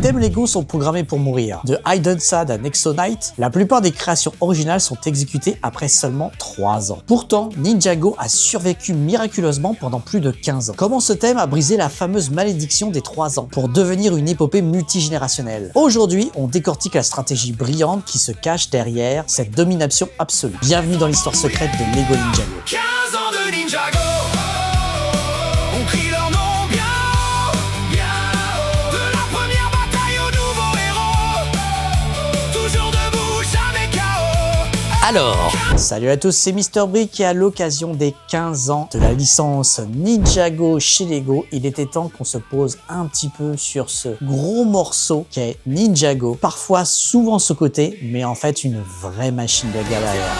thèmes Lego sont programmés pour mourir. De Hide and Sad à Nexo Knight, la plupart des créations originales sont exécutées après seulement 3 ans. Pourtant, Ninjago a survécu miraculeusement pendant plus de 15 ans. Comment ce thème a brisé la fameuse malédiction des 3 ans pour devenir une épopée multigénérationnelle? Aujourd'hui, on décortique la stratégie brillante qui se cache derrière cette domination absolue. Bienvenue dans l'histoire secrète de Lego Ninjago. 15 ans de Ninjago, on crie leur nom bien haut, bien haut. De la première bataille au nouveau héros, toujours debout, jamais KO. Alors, salut à tous, c'est Mister Brick et à l'occasion des 15 ans de la licence Ninjago chez Lego, il était temps qu'on se pose un petit peu sur ce gros morceau qu'est Ninjago, parfois souvent sous-coté, mais en fait une vraie machine de guerre derrière.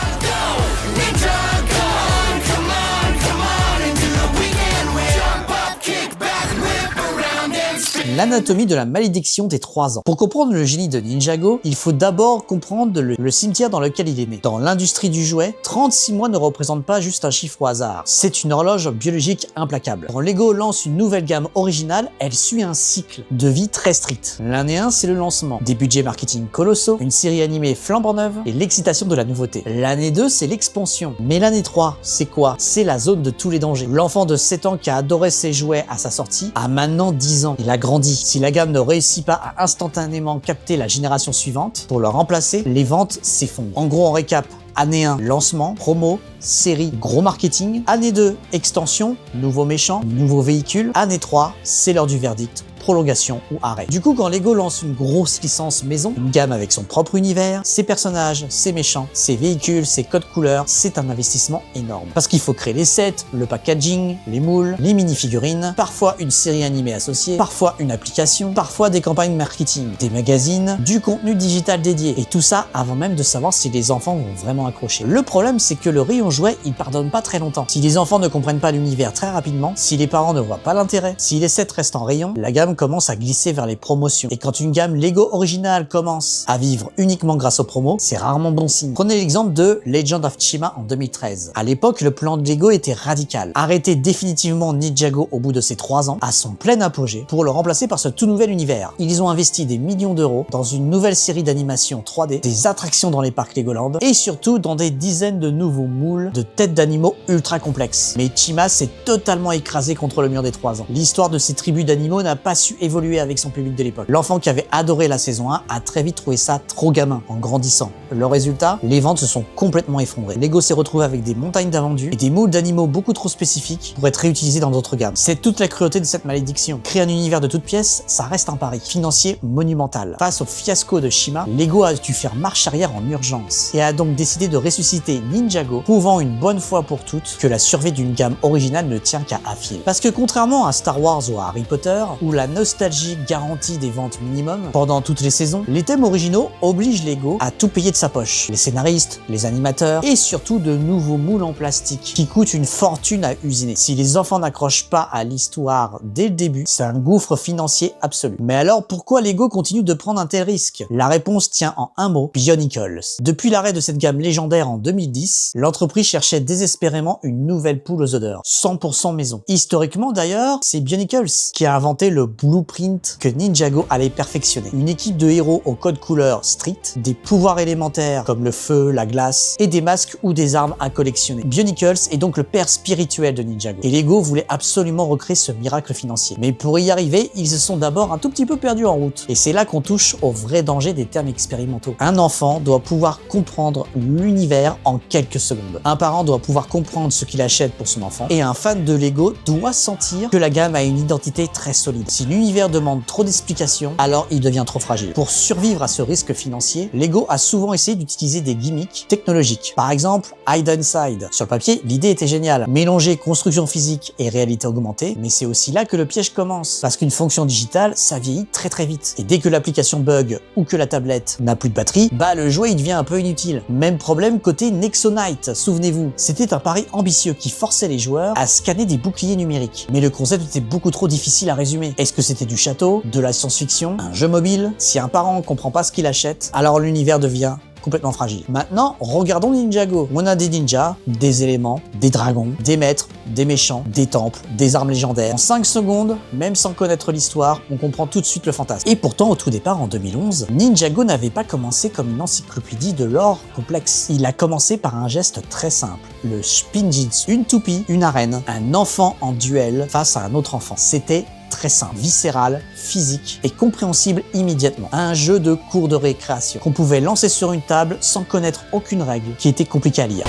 L'anatomie de la malédiction des 3 ans. Pour comprendre le génie de Ninjago, il faut d'abord comprendre le cimetière dans lequel il est né. Dans l'industrie du jouet, 36 mois ne représentent pas juste un chiffre au hasard. C'est une horloge biologique implacable. Quand Lego lance une nouvelle gamme originale, elle suit un cycle de vie très strict. L'année 1, c'est le lancement, des budgets marketing colossaux, une série animée flambant neuve et l'excitation de la nouveauté. L'année 2, c'est l'expansion. Mais l'année 3, c'est quoi? C'est la zone de tous les dangers. L'enfant de 7 ans qui a adoré ses jouets à sa sortie a maintenant 10 ans. Il a grandi. Si la gamme ne réussit pas à instantanément capter la génération suivante, pour le remplacer, les ventes s'effondrent. En gros, on récap. Année 1, lancement, promo, série, gros marketing. Année 2, extension, nouveau méchant, nouveau véhicule. Année 3, c'est l'heure du verdict, prolongation ou arrêt. Du coup, quand Lego lance une grosse licence maison, une gamme avec son propre univers, ses personnages, ses méchants, ses véhicules, ses codes couleurs, c'est un investissement énorme. Parce qu'il faut créer les sets, le packaging, les moules, les mini-figurines, parfois une série animée associée, parfois une application, parfois des campagnes marketing, des magazines, du contenu digital dédié. Et tout ça avant même de savoir si les enfants vont vraiment accrocher. Le problème, c'est que le rayon jouet, il pardonne pas très longtemps. Si les enfants ne comprennent pas l'univers très rapidement, si les parents ne voient pas l'intérêt, si les sets restent en rayon, la gamme commence à glisser vers les promotions. Et quand une gamme Lego originale commence à vivre uniquement grâce aux promos, c'est rarement bon signe. Prenez l'exemple de Legend of Tsushima en 2013. À l'époque, le plan de Lego était radical. Arrêter définitivement Ninjago au bout de ses 3 ans, à son plein apogée, pour le remplacer par ce tout nouvel univers. Ils ont investi des millions d'euros dans une nouvelle série d'animation 3D, des attractions dans les parcs Legoland, et surtout dans des dizaines de nouveaux moules de têtes d'animaux ultra complexes. Mais Tsushima s'est totalement écrasé contre le mur des 3 ans. L'histoire de ces tribus d'animaux n'a pas su évoluer avec son public de l'époque. L'enfant qui avait adoré la saison 1 a très vite trouvé ça trop gamin en grandissant. Le résultat, les ventes se sont complètement effondrées. Lego s'est retrouvé avec des montagnes d'invendus et des moules d'animaux beaucoup trop spécifiques pour être réutilisés dans d'autres gammes. C'est toute la cruauté de cette malédiction. Créer un univers de toutes pièces, ça reste un pari financier monumental. Face au fiasco de Shima, Lego a dû faire marche arrière en urgence et a donc décidé de ressusciter Ninjago, prouvant une bonne fois pour toutes que la survie d'une gamme originale ne tient qu'à un fil. Parce que contrairement à Star Wars ou à Harry Potter, où la nostalgie garantie des ventes minimum pendant toutes les saisons, les thèmes originaux obligent Lego à tout payer de sa poche. Les scénaristes, les animateurs et surtout de nouveaux moules en plastique qui coûtent une fortune à usiner. Si les enfants n'accrochent pas à l'histoire dès le début, c'est un gouffre financier absolu. Mais alors pourquoi Lego continue de prendre un tel risque? La réponse tient en un mot, Bionicles. Depuis l'arrêt de cette gamme légendaire en 2010, l'entreprise cherchait désespérément une nouvelle poule aux odeurs, 100% maison. Historiquement d'ailleurs, c'est Bionicles qui a inventé le blueprint que Ninjago allait perfectionner. Une équipe de héros aux codes couleurs strict, des pouvoirs élémentaires comme le feu, la glace et des masques ou des armes à collectionner. Bionicles est donc le père spirituel de Ninjago. Et Lego voulait absolument recréer ce miracle financier. Mais pour y arriver, ils se sont d'abord un tout petit peu perdus en route. Et c'est là qu'on touche au vrai danger des termes expérimentaux. Un enfant doit pouvoir comprendre l'univers en quelques secondes. Un parent doit pouvoir comprendre ce qu'il achète pour son enfant. Et un fan de Lego doit sentir que la gamme a une identité très solide. Si l'univers demande trop d'explications, alors il devient trop fragile. Pour survivre à ce risque financier, Lego a souvent essayé d'utiliser des gimmicks technologiques. Par exemple, Hide and Side. Sur le papier, l'idée était géniale. Mélanger construction physique et réalité augmentée, mais c'est aussi là que le piège commence. Parce qu'une fonction digitale, ça vieillit très vite. Et dès que l'application bug ou que la tablette n'a plus de batterie, bah le jouet il devient un peu inutile. Même problème côté Nexo Knight, souvenez-vous. C'était un pari ambitieux qui forçait les joueurs à scanner des boucliers numériques. Mais le concept était beaucoup trop difficile à résumer. Est-ce que c'était du château, de la science-fiction, un jeu mobile? Si un parent comprend pas ce qu'il achète, alors l'univers devient complètement fragile. Maintenant, regardons Ninjago. On a des ninjas, des éléments, des dragons, des maîtres, des méchants, des temples, des armes légendaires. En 5 secondes, même sans connaître l'histoire, on comprend tout de suite le fantasme. Et pourtant, au tout départ, en 2011, Ninjago n'avait pas commencé comme une encyclopédie de lore complexe. Il a commencé par un geste très simple, le Spinjitzu. Une toupie, une arène, un enfant en duel face à un autre enfant. C'était très simple, viscéral, physique et compréhensible immédiatement. Un jeu de cours de récréation qu'on pouvait lancer sur une table sans connaître aucune règle, qui était compliquée à lire.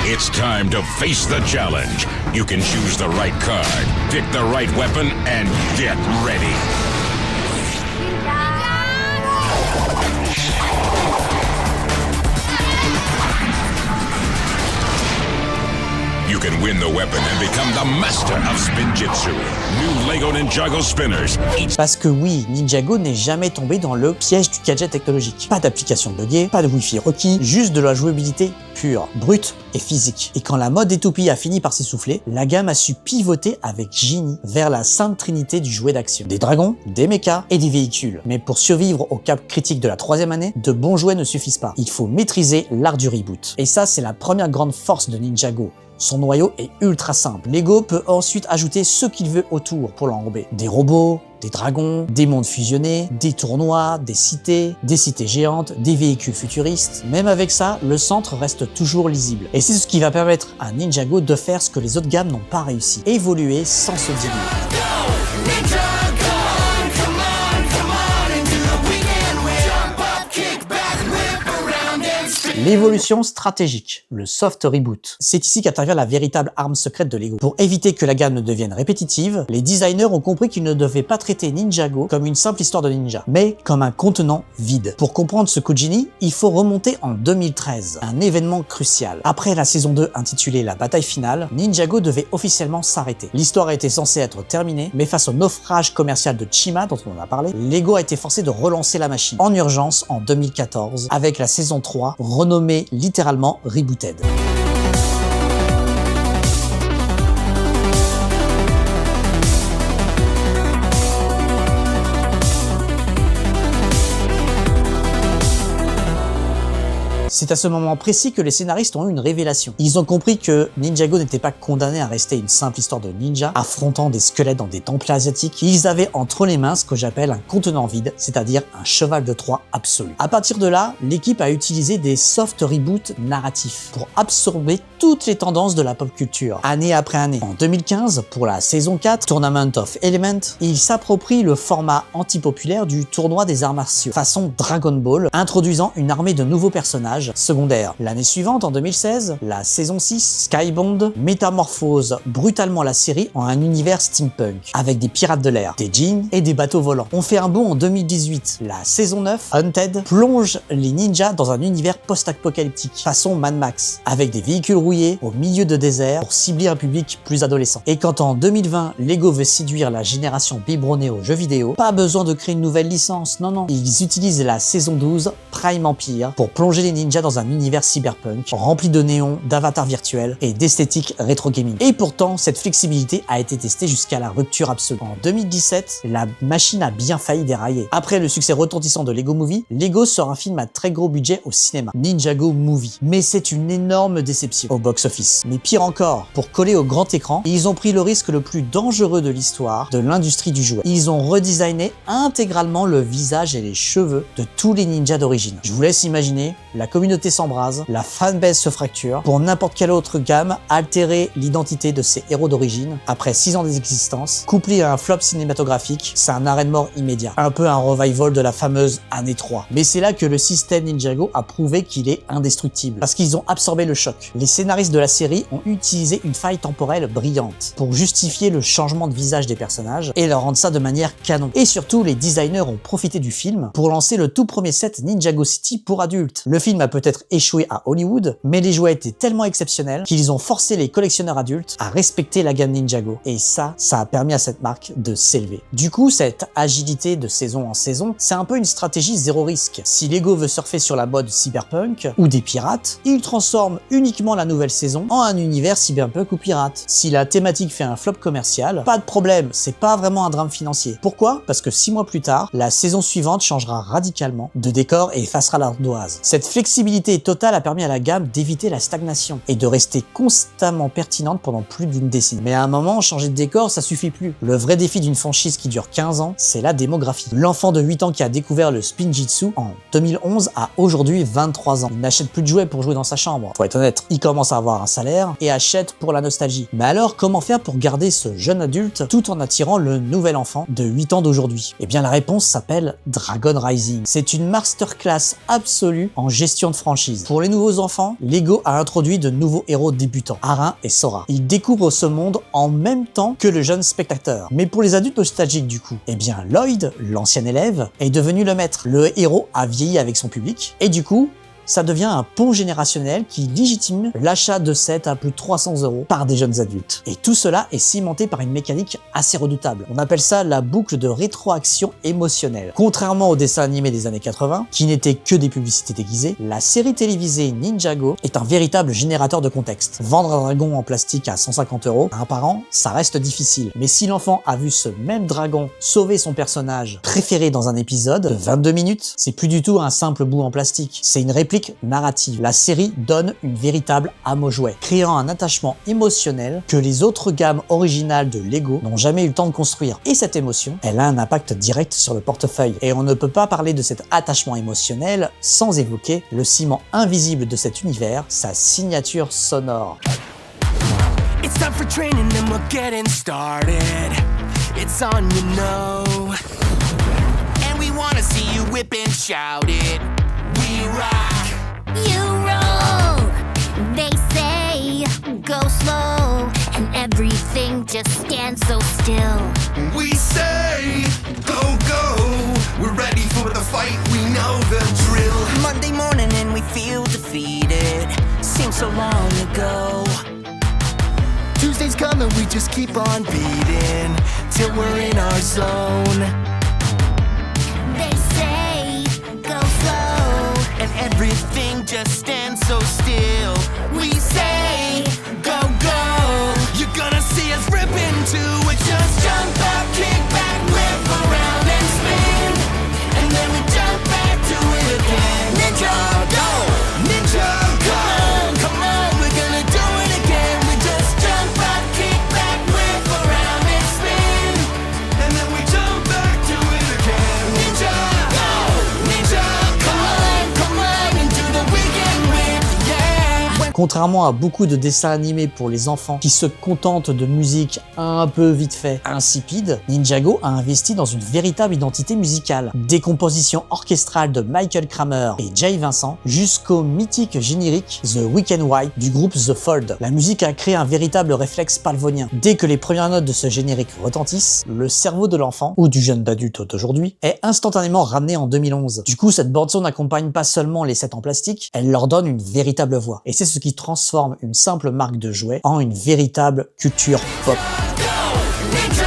It's time to face the challenge. You can choose the right card, pick the right weapon, and get ready. You can win the weapon and become the master of Spinjitzu. New Lego Ninjago Spinners. Parce que oui, Ninjago n'est jamais tombé dans le piège du gadget technologique. Pas d'application buggée, pas de Wi-Fi requis, juste de la jouabilité pure, brute et physique. Et quand la mode des toupies a fini par s'essouffler, la gamme a su pivoter avec génie vers la sainte trinité du jouet d'action. Des dragons, des mechas et des véhicules. Mais pour survivre au cap critique de la 3e année, de bons jouets ne suffisent pas. Il faut maîtriser l'art du reboot. Et ça, c'est la première grande force de Ninjago. Son noyau est ultra simple. Lego peut ensuite ajouter ce qu'il veut autour pour l'enrober. Des robots, des dragons, des mondes fusionnés, des tournois, des cités géantes, des véhicules futuristes. Même avec ça, le centre reste toujours lisible. Et c'est ce qui va permettre à Ninjago de faire ce que les autres gammes n'ont pas réussi. Évoluer sans se diluer. L'évolution stratégique, le soft reboot. C'est ici qu'intervient la véritable arme secrète de Lego. Pour éviter que la gamme ne devienne répétitive, les designers ont compris qu'ils ne devaient pas traiter Ninjago comme une simple histoire de ninja, mais comme un contenant vide. Pour comprendre ce coup de génie, il faut remonter en 2013, un événement crucial. Après la saison 2 intitulée La bataille finale, Ninjago devait officiellement s'arrêter. L'histoire était censée être terminée, mais face au naufrage commercial de Chima dont on en a parlé, Lego a été forcé de relancer la machine en urgence en 2014 avec la saison 3 renommée littéralement Rebooted. C'est à ce moment précis que les scénaristes ont eu une révélation. Ils ont compris que Ninjago n'était pas condamné à rester une simple histoire de ninja affrontant des squelettes dans des temples asiatiques. Ils avaient entre les mains ce que j'appelle un contenant vide, c'est-à-dire un cheval de Troie absolu. À partir de là, l'équipe a utilisé des soft reboots narratifs pour absorber toutes les tendances de la pop culture, année après année. En 2015, pour la saison 4, Tournament of Element, ils s'approprient le format anti-populaire du tournoi des arts martiaux, façon Dragon Ball, introduisant une armée de nouveaux personnages secondaires. L'année suivante, en 2016, la saison 6, Skybound, métamorphose brutalement la série en un univers steampunk, avec des pirates de l'air, des djinns et des bateaux volants. On fait un bond en 2018. La saison 9, Hunted, plonge les ninjas dans un univers post-apocalyptique, façon Mad Max, avec des véhicules rouillés au milieu de désert pour cibler un public plus adolescent. Et quand en 2020, Lego veut séduire la génération biberonnée aux jeux vidéo, pas besoin de créer une nouvelle licence, non. Ils utilisent la saison 12, Prime Empire, pour plonger les ninjas dans un univers cyberpunk, rempli de néons, d'avatars virtuels et d'esthétique rétro gaming. Et pourtant, cette flexibilité a été testée jusqu'à la rupture absolue. En 2017, la machine a bien failli dérailler. Après le succès retentissant de Lego Movie, Lego sort un film à très gros budget au cinéma, Ninjago Movie. Mais c'est une énorme déception au box-office. Mais pire encore, pour coller au grand écran, ils ont pris le risque le plus dangereux de l'histoire de l'industrie du jouet. Ils ont redesigné intégralement le visage et les cheveux de tous les ninjas d'origine. Je vous laisse imaginer, la communauté s'embrase, la fanbase se fracture. Pour n'importe quelle autre gamme, altérer l'identité de ses héros d'origine, après 6 ans d'existence, couplé à un flop cinématographique, c'est un arrêt de mort immédiat. Un peu un revival de la fameuse année 3. Mais c'est là que le système Ninjago a prouvé qu'il est indestructible, parce qu'ils ont absorbé le choc. Les scénaristes de la série ont utilisé une faille temporelle brillante pour justifier le changement de visage des personnages et leur rendre ça de manière canon. Et surtout, les designers ont profité du film pour lancer le tout premier set Ninjago City pour adultes. Le film a peut-être échoué à Hollywood, mais les jouets étaient tellement exceptionnels qu'ils ont forcé les collectionneurs adultes à respecter la gamme Ninjago. Et ça a permis à cette marque de s'élever. Du coup, cette agilité de saison en saison, c'est un peu une stratégie zéro risque. Si Lego veut surfer sur la mode cyberpunk ou des pirates, il transforme uniquement la nouvelle saison en un univers cyberpunk ou pirate. Si la thématique fait un flop commercial, pas de problème, c'est pas vraiment un drame financier. Pourquoi? Parce que 6 mois plus tard, la saison suivante changera radicalement de décor et effacera l'ardoise. Cette flexibilité totale a permis à la gamme d'éviter la stagnation et de rester constamment pertinente pendant plus d'une décennie. Mais à un moment, changer de décor, ça suffit plus. Le vrai défi d'une franchise qui dure 15 ans, c'est la démographie. L'enfant de 8 ans qui a découvert le Spinjitzu en 2011 a aujourd'hui 23 ans. Il n'achète plus de jouets pour jouer dans sa chambre. Faut être honnête, il commence à avoir un salaire et achète pour la nostalgie. Mais alors, comment faire pour garder ce jeune adulte tout en attirant le nouvel enfant de 8 ans d'aujourd'hui? Eh bien, la réponse s'appelle Dragon Rising. C'est une masterclass absolue en gestion de franchise. Pour les nouveaux enfants, Lego a introduit de nouveaux héros débutants, Arin et Sora. Ils découvrent ce monde en même temps que le jeune spectateur. Mais pour les adultes nostalgiques du coup, eh bien Lloyd, l'ancien élève, est devenu le maître. Le héros a vieilli avec son public et du coup, ça devient un pont générationnel qui légitime l'achat de sets à plus de 300 € par des jeunes adultes. Et tout cela est cimenté par une mécanique assez redoutable. On appelle ça la boucle de rétroaction émotionnelle. Contrairement aux dessins animés des années 80, qui n'étaient que des publicités déguisées, la série télévisée Ninjago est un véritable générateur de contexte. Vendre un dragon en plastique à 150 € à un parent, ça reste difficile. Mais si l'enfant a vu ce même dragon sauver son personnage préféré dans un épisode de 22 minutes, c'est plus du tout un simple bout en plastique. C'est une réplique narrative. La série donne une véritable âme au jouet, créant un attachement émotionnel que les autres gammes originales de Lego n'ont jamais eu le temps de construire. Et cette émotion, elle a un impact direct sur le portefeuille. Et on ne peut pas parler de cet attachement émotionnel sans évoquer le ciment invisible de cet univers, sa signature sonore. It's time for training and we're getting started. It's on, you know. And we wanna see you whip and shout it. We rock. You roll. They say go slow, and everything just stands so still. We say go, go. We're ready for the fight, we know the drill. Monday morning and we feel defeated. Seems so long ago. Tuesday's coming, we just keep on beating till we're in our zone. They say go slow, And everything just stands so still. We say go, go. You're gonna see us rip into it. Just jump up, kick back, whip around and spin. And then we jump back to it again. Ninja go, ninja go. Come on, we're gonna do it again. We just jump up, kick back, whip around and spin. And then we jump back to it again. Ninja go, ninja, come on, and do the weekend whip, yeah. Contrairement à beaucoup de dessins animés pour les enfants qui se contentent de musique un peu vite fait insipide, Ninjago a investi dans une véritable identité musicale. Des compositions orchestrales de Michael Kramer et Jay Vincent jusqu'au mythique générique The Weekend White du groupe The Fold. La musique a créé un véritable réflexe pavlovien. Dès que les premières notes de ce générique retentissent, le cerveau de l'enfant, ou du jeune d'adulte d'aujourd'hui, est instantanément ramené en 2011. Du coup, cette bande-son n'accompagne pas seulement les sets en plastique, elle leur donne une véritable voix. Et c'est ce qui transforme une simple marque de jouets en une véritable culture pop. Ninja,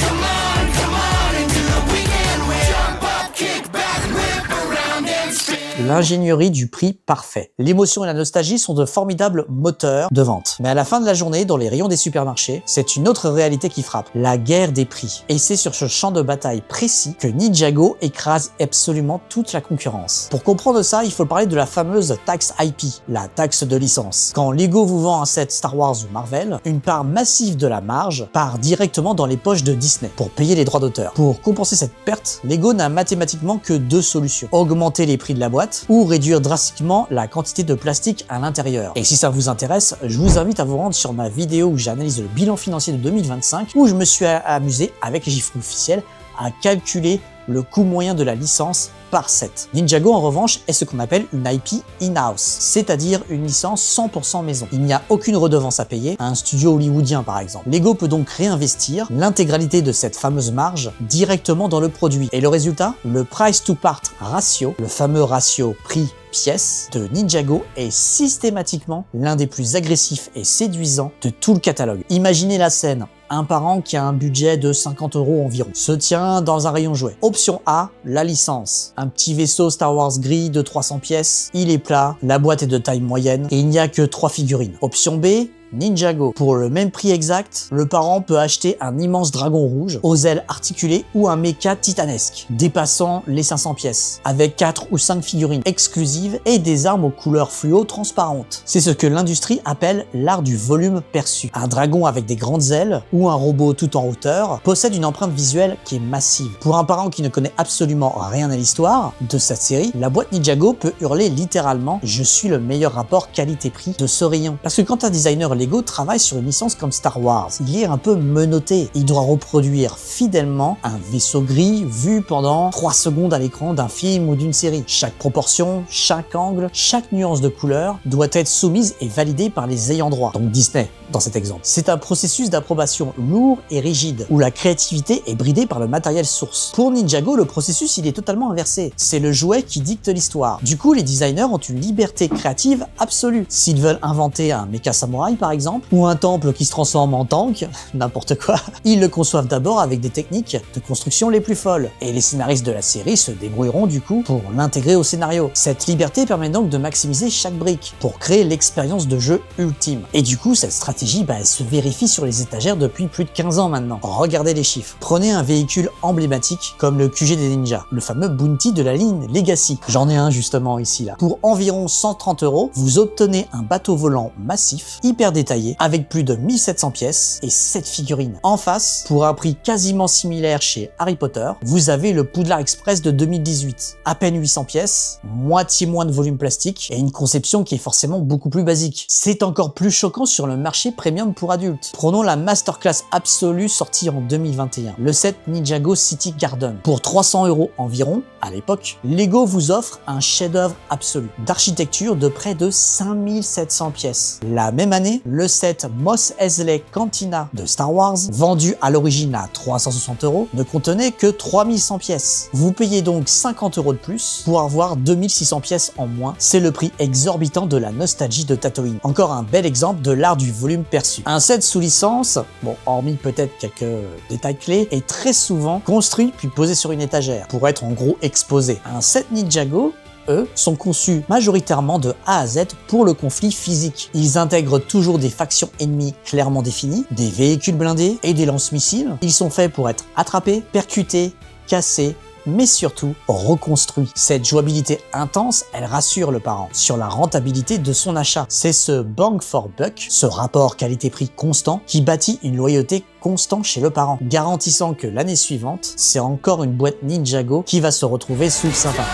come on, and do the weekend whip. Jump up, kick back, whip around and spin. L'ingénierie du prix parfait. L'émotion et la nostalgie sont de formidables moteurs de vente. Mais à la fin de la journée, dans les rayons des supermarchés, c'est une autre réalité qui frappe, la guerre des prix. Et c'est sur ce champ de bataille précis que Ninjago écrase absolument toute la concurrence. Pour comprendre ça, il faut parler de la fameuse taxe IP, la taxe de licence. Quand Lego vous vend un set Star Wars ou Marvel, une part massive de la marge part directement dans les poches de Disney pour payer les droits d'auteur. Pour compenser cette perte, Lego n'a mathématiquement que deux solutions. Augmenter les prix de la boîte ou réduire drastiquement la quantité de plastique à l'intérieur. Et si ça vous intéresse, je vous invite à vous rendre sur ma vidéo où j'analyse le bilan financier de 2025 où je me suis amusé avec les chiffres officiels à calculer le coût moyen de la licence par set. Ninjago en revanche est ce qu'on appelle une IP in-house, c'est-à-dire une licence 100% maison. Il n'y a aucune redevance à payer à un studio hollywoodien par exemple. Lego peut donc réinvestir l'intégralité de cette fameuse marge directement dans le produit. Et le résultat? Le price to part ratio, le fameux ratio prix-pièce de Ninjago est systématiquement l'un des plus agressifs et séduisants de tout le catalogue. Imaginez la scène. Un parent qui a un budget de 50 € environ se tient dans un rayon jouet. Option A, la licence. Un petit vaisseau Star Wars gris de 300 pièces, il est plat, la boîte est de taille moyenne et il n'y a que 3 figurines. Option B, Ninjago. Pour le même prix exact, le parent peut acheter un immense dragon rouge aux ailes articulées ou un mecha titanesque, dépassant les 500 pièces, avec 4 ou 5 figurines exclusives et des armes aux couleurs fluo transparentes. C'est ce que l'industrie appelle l'art du volume perçu. Un dragon avec des grandes ailes ou un robot tout en hauteur possède une empreinte visuelle qui est massive. Pour un parent qui ne connaît absolument rien à l'histoire de cette série, la boîte Ninjago peut hurler littéralement « Je suis le meilleur rapport qualité-prix de ce rayon ». Parce que quand un designer Lego travaille sur une licence comme Star Wars, il est un peu menotté. Il doit reproduire fidèlement un vaisseau gris vu pendant 3 secondes à l'écran d'un film ou d'une série. Chaque proportion, chaque angle, chaque nuance de couleur doit être soumise et validée par les ayants droit, donc Disney dans cet exemple. C'est un processus d'approbation lourd et rigide, où la créativité est bridée par le matériel source. Pour Ninjago, le processus il est totalement inversé. C'est le jouet qui dicte l'histoire. Du coup, les designers ont une liberté créative absolue. S'ils veulent inventer un mecha samouraï par exemple, ou un temple qui se transforme en tank, n'importe quoi, ils le conçoivent d'abord avec des techniques de construction les plus folles. Et les scénaristes de la série se débrouilleront du coup pour l'intégrer au scénario. Cette liberté permet donc de maximiser chaque brique pour créer l'expérience de jeu ultime. Et du coup, cette stratégie elle se vérifie sur les étagères depuis plus de 15 ans maintenant. Regardez les chiffres. Prenez un véhicule emblématique comme le QG des ninjas, le fameux Bounty de la ligne Legacy. J'en ai un justement ici là. Pour environ 130 €, vous obtenez un bateau volant massif, hyper détaillé, avec plus de 1700 pièces et 7 figurines. En face, pour un prix quasiment similaire chez Harry Potter, vous avez le Poudlard Express de 2018. À peine 800 pièces, moitié moins de volume plastique et une conception qui est forcément beaucoup plus basique. C'est encore plus choquant sur le marché premium pour adultes. Prenons la masterclass absolue sortie en 2021, le set Ninjago City Garden. Pour 300 € environ, à l'époque, Lego vous offre un chef-d'œuvre absolu, d'architecture de près de 5700 pièces. La même année, le set Mos Eisley Cantina de Star Wars, vendu à l'origine à 360 €, ne contenait que 3100 pièces. Vous payez donc 50 € de plus pour avoir 2600 pièces en moins. C'est le prix exorbitant de la nostalgie de Tatooine. Encore un bel exemple de l'art du volume perçu. Un set sous licence, bon, hormis peut-être quelques détails clés, est très souvent construit puis posé sur une étagère pour être en gros exposé. Un set Ninjago, eux, sont conçus majoritairement de A à Z pour le conflit physique. Ils intègrent toujours des factions ennemies clairement définies, des véhicules blindés et des lance-missiles. Ils sont faits pour être attrapés, percutés, cassés, mais surtout reconstruit. Cette jouabilité intense, elle rassure le parent sur la rentabilité de son achat. C'est ce bang for buck, ce rapport qualité-prix constant, qui bâtit une loyauté constante chez le parent, garantissant que l'année suivante, c'est encore une boîte Ninjago qui va se retrouver sous le sapin.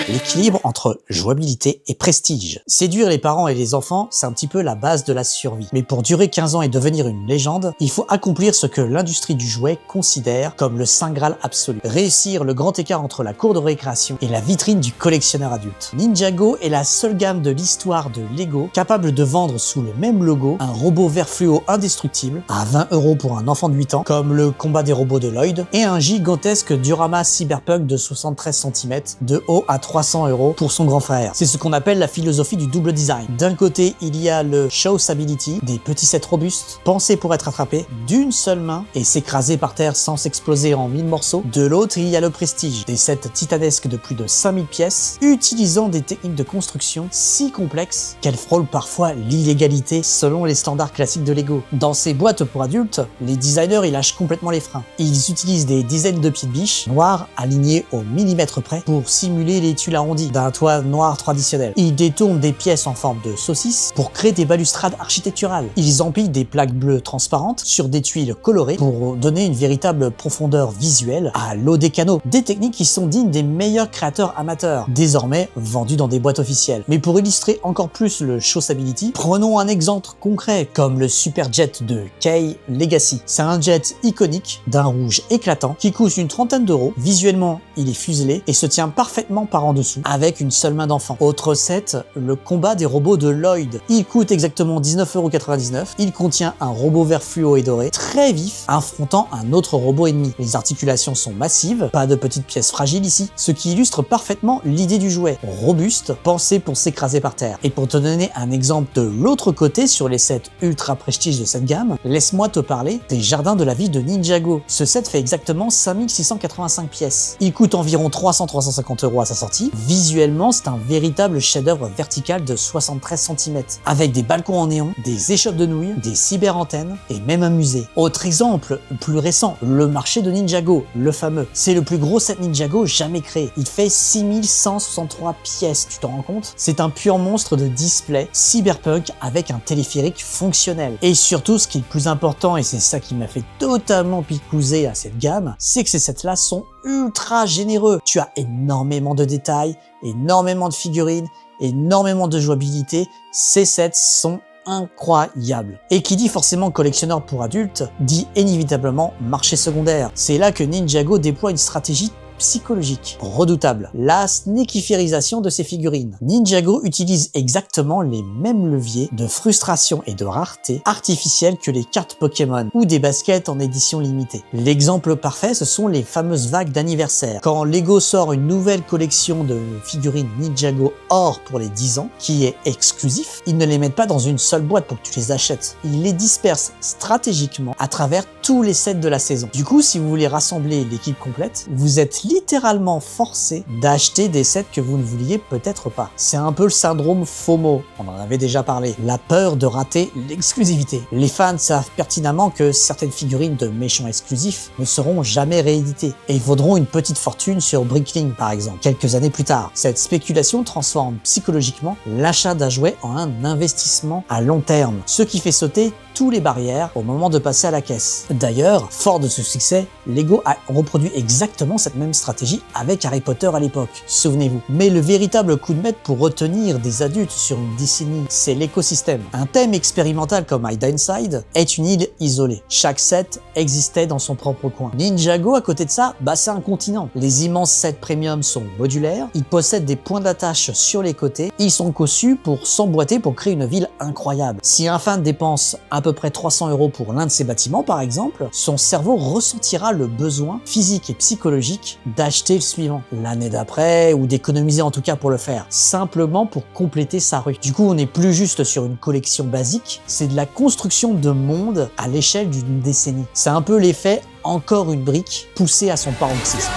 L'équilibre entre jouabilité et prestige. Séduire les parents et les enfants, c'est un petit peu la base de la survie. Mais pour durer 15 ans et devenir une légende, il faut accomplir ce que l'industrie du jouet considère comme le saint graal absolu. Réussir le grand écart entre la cour de récréation et la vitrine du collectionneur adulte. Ninjago est la seule gamme de l'histoire de Lego capable de vendre sous le même logo un robot vert fluo indestructible à 20 € pour un enfant de 8 ans, comme le combat des robots de Lloyd, et un gigantesque diorama cyberpunk de 73 cm de haut à 300 € pour son grand frère. C'est ce qu'on appelle la philosophie du double design. D'un côté, il y a le showability, des petits sets robustes, pensés pour être attrapés d'une seule main et s'écraser par terre sans s'exploser en 1000 morceaux. De l'autre, il y a le prestige, des sets titanesques de plus de 5000 pièces, utilisant des techniques de construction si complexes qu'elles frôlent parfois l'illégalité selon les standards classiques de Lego. Dans ces boîtes pour adultes, les designers ils lâchent complètement les freins. Ils utilisent des dizaines de petites biches noires alignées au millimètre près pour simuler les tuiles à arrondis d'un toit noir traditionnel. Ils détournent des pièces en forme de saucisse pour créer des balustrades architecturales. Ils empilent des plaques bleues transparentes sur des tuiles colorées pour donner une véritable profondeur visuelle à l'eau des canaux. Des techniques qui sont dignes des meilleurs créateurs amateurs, désormais vendus dans des boîtes officielles. Mais pour illustrer encore plus le Showsability, prenons un exemple concret comme le Superjet de Kay Legacy. C'est un jet iconique d'un rouge éclatant qui coûte une trentaine d'euros. Visuellement, il est fuselé et se tient parfaitement par en dessous avec une seule main d'enfant. Autre set, le combat des robots de Lloyd. Il coûte exactement 19,99 €. Il contient un robot vert fluo et doré très vif affrontant un autre robot ennemi. Les articulations sont massives, pas de petites pièces fragiles ici, ce qui illustre parfaitement l'idée du jouet. Robuste, pensé pour s'écraser par terre. Et pour te donner un exemple de l'autre côté sur les sets ultra prestige de cette gamme, laisse-moi te parler des jardins de la ville de Ninjago. Ce set fait exactement 5685 pièces. Il coûte environ 300-350 € à sa sortie. Visuellement, c'est un véritable chef-d'œuvre vertical de 73 cm, avec des balcons en néon, des échoppes de nouilles, des cyberantennes et même un musée. Autre exemple, plus récent, le marché de Ninjago, le fameux. C'est le plus gros set Ninjago jamais créé. Il fait 6163 pièces, tu t'en rends compte? C'est un pur monstre de display cyberpunk avec un téléphérique fonctionnel. Et surtout, ce qui est le plus important, et c'est ça qui m'a fait totalement picouser à cette gamme, c'est que ces sets-là sont ultra généreux. Tu as énormément de détails, énormément de figurines, énormément de jouabilité. Ces sets sont incroyable. Et qui dit forcément collectionneur pour adultes, dit inévitablement marché secondaire. C'est là que Ninjago déploie une stratégie psychologique redoutable, la sneakiférisation de ses figurines. Ninjago utilise exactement les mêmes leviers de frustration et de rareté artificielle que les cartes Pokémon ou des baskets en édition limitée. L'exemple parfait, ce sont les fameuses vagues d'anniversaire. Quand Lego sort une nouvelle collection de figurines Ninjago Or pour les 10 ans, qui est exclusif, ils ne les mettent pas dans une seule boîte pour que tu les achètes. Ils les dispersent stratégiquement à travers tous les sets de la saison. Du coup, si vous voulez rassembler l'équipe complète, vous êtes littéralement forcé d'acheter des sets que vous ne vouliez peut-être pas. C'est un peu le syndrome FOMO, on en avait déjà parlé, la peur de rater l'exclusivité. Les fans savent pertinemment que certaines figurines de méchants exclusifs ne seront jamais rééditées et vaudront une petite fortune sur Bricklink par exemple, quelques années plus tard. Cette spéculation transforme psychologiquement l'achat d'un jouet en un investissement à long terme, ce qui fait sauter toutes les barrières au moment de passer à la caisse. D'ailleurs, fort de ce succès, Lego a reproduit exactement cette même stratégie avec Harry Potter à l'époque, souvenez-vous. Mais le véritable coup de maître pour retenir des adultes sur une décennie, c'est l'écosystème. Un thème expérimental comme Hide Inside est une île isolée. Chaque set existait dans son propre coin. Ninjago, à côté de ça, c'est un continent. Les immenses sets premium sont modulaires, ils possèdent des points d'attache sur les côtés, ils sont conçus pour s'emboîter pour créer une ville incroyable. Si un fan dépense à peu près 300 € pour l'un de ces bâtiments par exemple, son cerveau ressentira le besoin physique et psychologique d'acheter le suivant l'année d'après ou d'économiser en tout cas pour le faire, simplement pour compléter sa rue. Du coup, on n'est plus juste sur une collection basique, c'est de la construction de monde à l'échelle d'une décennie. C'est un peu l'effet encore une brique poussée à son paroxysme.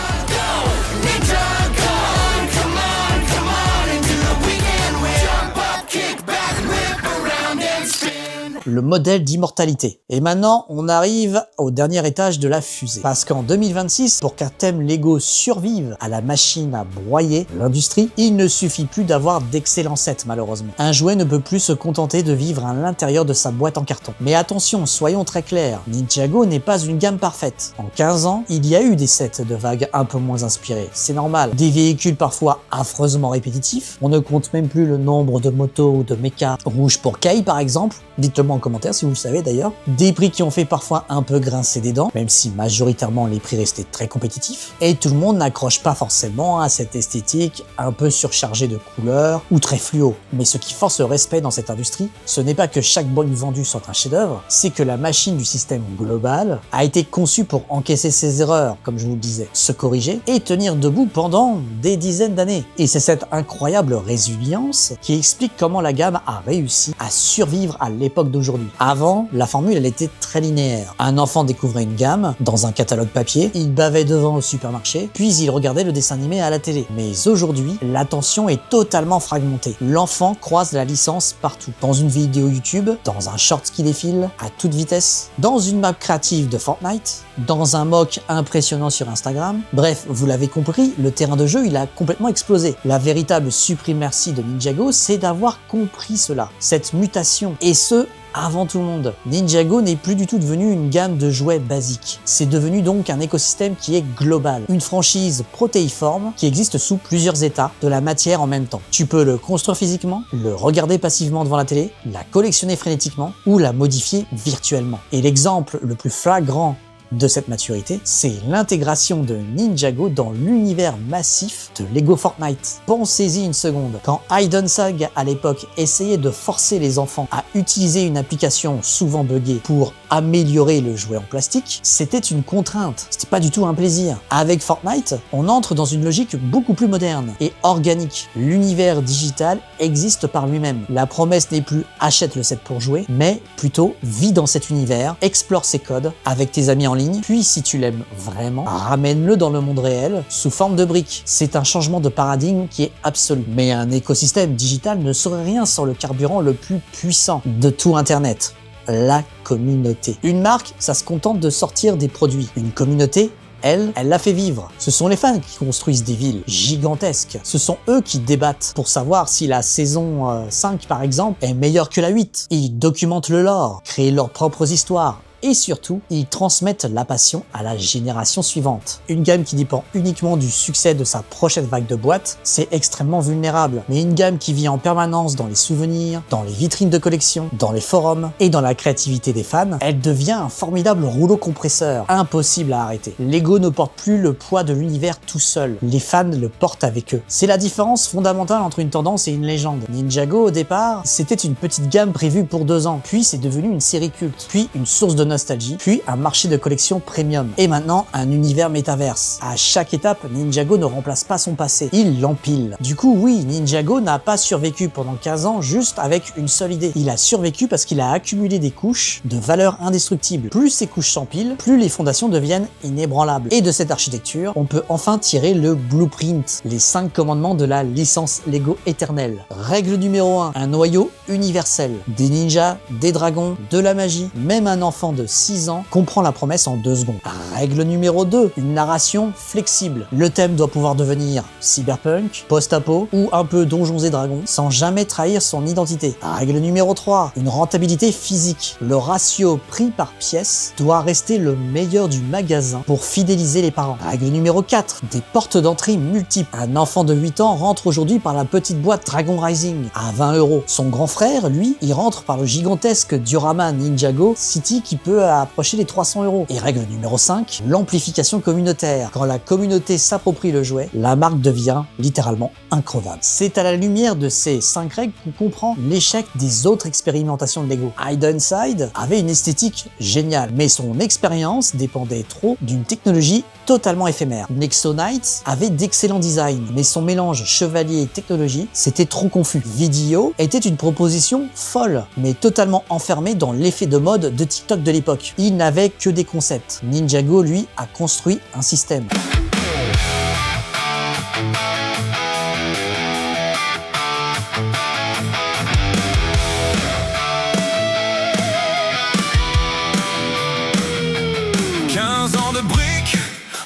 Le modèle d'immortalité. Et maintenant, on arrive au dernier étage de la fusée. Parce qu'en 2026, pour qu'un thème Lego survive à la machine à broyer l'industrie, il ne suffit plus d'avoir d'excellents sets malheureusement. Un jouet ne peut plus se contenter de vivre à l'intérieur de sa boîte en carton. Mais attention, soyons très clairs, Ninjago n'est pas une gamme parfaite. En 15 ans, il y a eu des sets de vagues un peu moins inspirés, c'est normal. Des véhicules parfois affreusement répétitifs, on ne compte même plus le nombre de motos ou de mechas rouges pour Kay par exemple, dites-le moi en commentaire si vous le savez d'ailleurs. Des prix qui ont fait parfois un peu grincer des dents, même si majoritairement les prix restaient très compétitifs. Et tout le monde n'accroche pas forcément à cette esthétique un peu surchargée de couleurs ou très fluo. Mais ce qui force le respect dans cette industrie, ce n'est pas que chaque boîte vendue soit un chef-d'œuvre, c'est que la machine du système global a été conçue pour encaisser ses erreurs, comme je vous le disais, se corriger et tenir debout pendant des dizaines d'années. Et c'est cette incroyable résilience qui explique comment la gamme a réussi à survivre à l'époque d'aujourd'hui. aujourd'hui. Avant, la formule elle était très linéaire. Un enfant découvrait une gamme dans un catalogue papier, il bavait devant au supermarché, puis il regardait le dessin animé à la télé. Mais aujourd'hui, l'attention est totalement fragmentée. L'enfant croise la licence partout. Dans une vidéo YouTube, dans un short qui défile à toute vitesse, dans une map créative de Fortnite, dans un mock impressionnant sur Instagram. Bref, vous l'avez compris, le terrain de jeu il a complètement explosé. La véritable suprématie de Ninjago, c'est d'avoir compris cela, cette mutation, et ce, avant tout le monde. Ninjago n'est plus du tout devenu une gamme de jouets basiques. C'est devenu donc un écosystème qui est global. Une franchise protéiforme qui existe sous plusieurs états de la matière en même temps. Tu peux le construire physiquement, le regarder passivement devant la télé, la collectionner frénétiquement ou la modifier virtuellement. Et l'exemple le plus flagrant de cette maturité, c'est l'intégration de Ninjago dans l'univers massif de Lego Fortnite. Pensez-y une seconde. Quand Idonside à l'époque essayait de forcer les enfants à utiliser une application souvent buggée pour améliorer le jouet en plastique, c'était une contrainte, c'était pas du tout un plaisir. Avec Fortnite, on entre dans une logique beaucoup plus moderne et organique. L'univers digital existe par lui-même. La promesse n'est plus achète le set pour jouer, mais plutôt vis dans cet univers, explore ses codes avec tes amis en ligne, puis si tu l'aimes vraiment, ramène-le dans le monde réel sous forme de briques. C'est un changement de paradigme qui est absolu. Mais un écosystème digital ne serait rien sans le carburant le plus puissant de tout Internet, la communauté. Une marque, ça se contente de sortir des produits. Une communauté, elle la fait vivre. Ce sont les fans qui construisent des villes gigantesques. Ce sont eux qui débattent pour savoir si la saison 5, par exemple, est meilleure que la 8. Ils documentent le lore, créent leurs propres histoires. Et surtout, ils transmettent la passion à la génération suivante. Une gamme qui dépend uniquement du succès de sa prochaine vague de boîtes, c'est extrêmement vulnérable. Mais une gamme qui vit en permanence dans les souvenirs, dans les vitrines de collection, dans les forums et dans la créativité des fans, elle devient un formidable rouleau compresseur, impossible à arrêter. Lego ne porte plus le poids de l'univers tout seul, les fans le portent avec eux. C'est la différence fondamentale entre une tendance et une légende. Ninjago, au départ, c'était une petite gamme prévue pour 2 ans, puis c'est devenu une série culte, puis une source de nostalgie, puis un marché de collection premium, et maintenant un univers métaverse. À chaque étape, Ninjago ne remplace pas son passé, il l'empile. Du coup, oui, Ninjago n'a pas survécu pendant 15 ans juste avec une seule idée. Il a survécu parce qu'il a accumulé des couches de valeur indestructible. Plus ces couches s'empilent, plus les fondations deviennent inébranlables. Et de cette architecture, on peut enfin tirer le blueprint, les 5 commandements de la licence Lego éternelle. Règle numéro 1, un noyau universel. Des ninjas, des dragons, de la magie, même un enfant de 6 ans comprend la promesse en 2 secondes. Règle numéro 2, une narration flexible. Le thème doit pouvoir devenir cyberpunk, post-apo ou un peu donjons et dragons sans jamais trahir son identité. Règle numéro 3, une rentabilité physique. Le ratio prix par pièce doit rester le meilleur du magasin pour fidéliser les parents. Règle numéro 4, des portes d'entrée multiples. Un enfant de 8 ans rentre aujourd'hui par la petite boîte Dragon Rising à 20 €. Son grand frère, lui, il rentre par le gigantesque diorama Ninjago City qui peut approcher les 300 €. Et règle numéro 5, l'amplification communautaire. Quand la communauté s'approprie le jouet, la marque devient littéralement increvable. C'est à la lumière de ces 5 règles qu'on comprend l'échec des autres expérimentations de Lego. Idonside avait une esthétique géniale, mais son expérience dépendait trop d'une technologie totalement éphémère. Nexo Knights avait d'excellents designs, mais son mélange chevalier et technologie, c'était trop confus. Video était une proposition folle, mais totalement enfermée dans l'effet de mode de TikTok de l'époque. Il n'avait que des concepts. Ninjago, lui, a construit un système.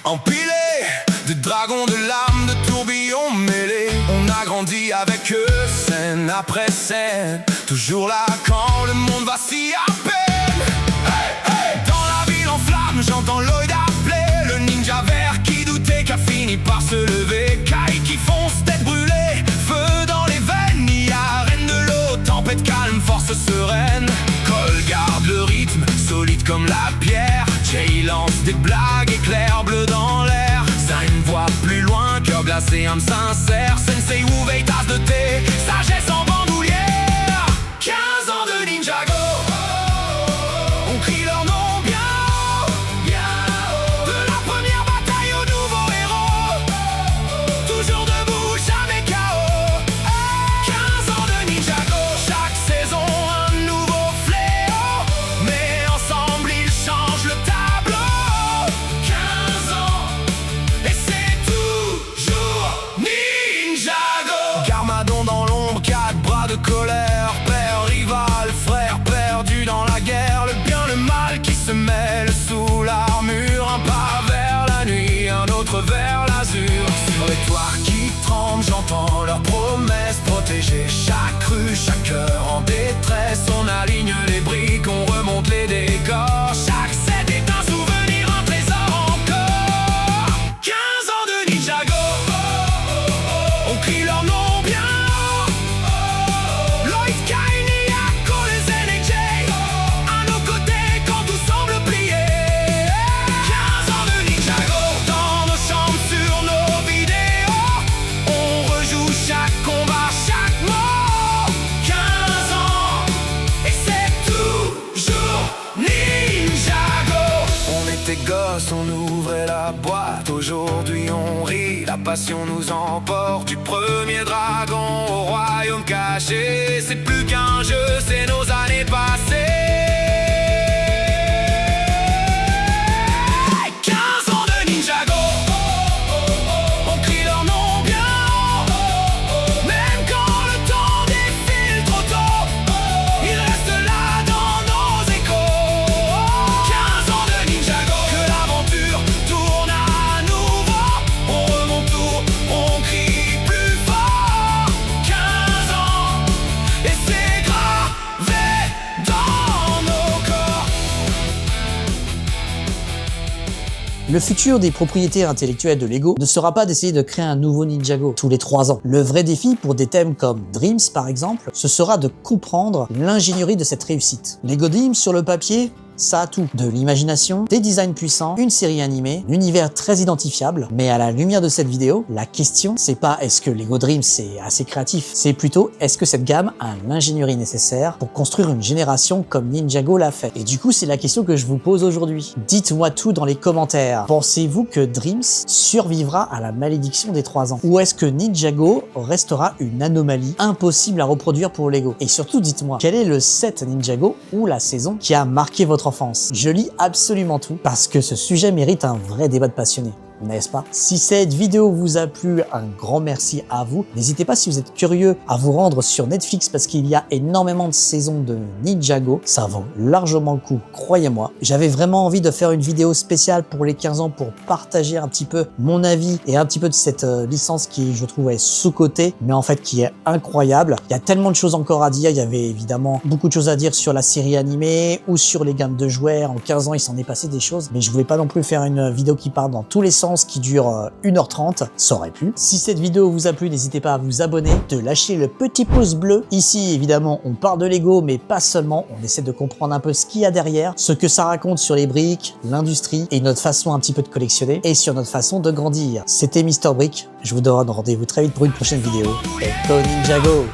Empilés de dragons, de lames, de tourbillons mêlés. On a grandi avec eux, scène après scène. Toujours là quand le monde vacille à peine. Hey, hey. Dans la ville en flammes, j'entends Lloyd appeler. Le ninja vert qui doutait, qui a fini par se lever. Kai qui fonce, tête brûlée, feu dans les veines. Nia, reine de l'eau, tempête calme, force sereine. Cole garde le rythme, solide comme la pierre. Jay lance des blagues, éclairs bleus dans l'air. Ça une voix plus loin, cœur glacé, âme sincère. Sensei Wu veille, tasse de thé, sagesse en bandoulière. 15 ans de Ninjago, on crie leur nom bien haut. De la première bataille au nouveau héros, toujours debout, jamais KO. 15 ans de Ninjago, chaque saison un nouveau fléau. gosse, on ouvrait la boîte. Aujourd'hui on rit, la passion nous emporte. Du premier dragon au royaume caché. C'est plus qu'un jeu, c'est nos années passées. 15 ans de Ninjago, on crie leur nom bien haut. Même quand le temps défile trop tôt, ils restent là dans nos échos. 15 ans de Ninjago, que l'aventure tourne à nouveau. On remonte tout, on crie plus fort. 15 ans, et c'est gravé dans nos corps. Le futur des propriétaires intellectuels de Lego ne sera pas d'essayer de créer un nouveau Ninjago tous les 3 ans. Le vrai défi pour des thèmes comme Dreams par exemple, ce sera de comprendre l'ingénierie de cette réussite. Lego Dreams sur le papier, ça a tout. De l'imagination, des designs puissants, une série animée, l'univers très identifiable. Mais à la lumière de cette vidéo, la question, c'est pas est-ce que Lego Dreams c'est assez créatif, c'est plutôt est-ce que cette gamme a l'ingénierie nécessaire pour construire une génération comme Ninjago l'a fait. Et du coup, c'est la question que je vous pose aujourd'hui. Dites-moi tout dans les commentaires. Pensez-vous que Dreams survivra à la malédiction des 3 ans? Ou est-ce que Ninjago restera une anomalie impossible à reproduire pour Lego? Et surtout, dites-moi, quel est le set Ninjago ou la saison qui a marqué votre enfance? Je lis absolument tout parce que ce sujet mérite un vrai débat de passionnés. N'est-ce pas? Si cette vidéo vous a plu, un grand merci à vous. N'hésitez pas si vous êtes curieux à vous rendre sur Netflix parce qu'il y a énormément de saisons de Ninjago. Ça vaut largement le coup, croyez-moi. J'avais vraiment envie de faire une vidéo spéciale pour les 15 ans pour partager un petit peu mon avis et un petit peu de cette licence qui, je trouve, est sous-cotée, mais en fait qui est incroyable. Il y a tellement de choses encore à dire. Il y avait évidemment beaucoup de choses à dire sur la série animée ou sur les gammes de jouets. En 15 ans, il s'en est passé des choses, mais je voulais pas non plus faire une vidéo qui part dans tous les sens, qui dure 1h30, ça aurait pu. Si cette vidéo vous a plu, n'hésitez pas à vous abonner, de lâcher le petit pouce bleu. Ici, évidemment, on parle de Lego, mais pas seulement. On essaie de comprendre un peu ce qu'il y a derrière, ce que ça raconte sur les briques, l'industrie et notre façon un petit peu de collectionner et sur notre façon de grandir. C'était Mr Brick. Je vous donne rendez-vous très vite pour une prochaine vidéo. Et go Ninjago!